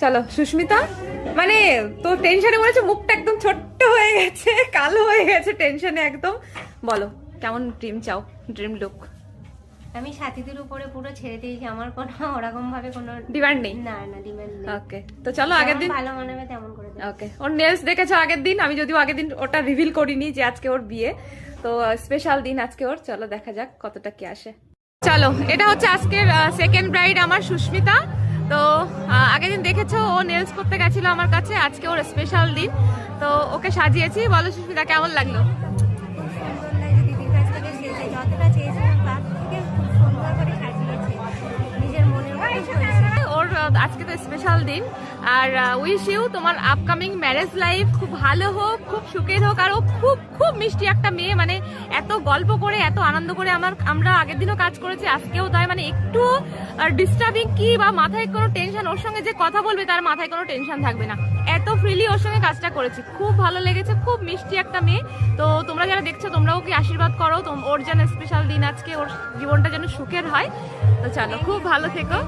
চলো সুস্মিতা, মানে তো টেনশনে বলেছে মুখটা একদম ছোট্ট হয়ে গেছে, কালো হয়ে গেছে টেনশনে একদম। বলো কেমন ড্রিম চাও, ড্রিম লুক? আমি সাথীদের উপরে পুরো ছেড়ে দিয়েছি, আমার কোনো ওরকম ভাবে কোনো ডিমান্ড নেই। না না ডিমান্ড নেই। ওকে, তো চলো আগের দিন ভালো মানাবে তেমন করে দেব। ওকে, ওর নেলস দেখেছো আগের দিন, আমি যদিও আগের দিন ওটা রিভিল করিনি যে আজকে ওর বিয়ে, তো স্পেশাল দিন আজকে ওর। চলো দেখা যাক কতটা কি আসে। চলো, এটা হচ্ছে আজকের সেকেন্ড ব্রাইড আমার সুস্মিতা। তো আগের দিন দেখেছো ও নেলস করতে গেছিল আমার কাছে, আজকে ওর স্পেশাল দিন, তো ওকে সাজিয়েছি। বলো সুস্মিতা কেমন লাগলো? খুব সুন্দর লাগছে, দিদির কাছ থেকে সেজে যতটা চেয়েছিলাম তার থেকে খুব সুন্দর করে সাজিয়েছে, নিজের মনের মতো হয়েছে। ওর আজকে তো স্পেশাল দিন, আর উইশ ইউ তোমার আপকামিং ম্যারেজ লাইফ খুব ভালো হোক, খুব সুখের হোক। আর ও খুব খুব মিষ্টি একটা মেয়ে, মানে এত গল্প করে এত আনন্দ করে আমরা আগের দিনও কাজ করেছি, আজকেও তাই। মানে একটু ডিস্টার্বিং কি বা মাথায় কোনো টেনশন, ওর সঙ্গে যে কথা বলবে তার মাথায় কোনো টেনশন থাকবে না, এত ফ্রিলি ওর সঙ্গে কাজটা করেছি। খুব ভালো লেগেছে, খুব মিষ্টি একটা মেয়ে। তো তোমরা যারা দেখছো তোমরাও কি আশীর্বাদ করো ওর যেন স্পেশাল দিন আজকে, ওর জীবনটা যেন সুখের হয়। তো চলো, খুব ভালো থেকো।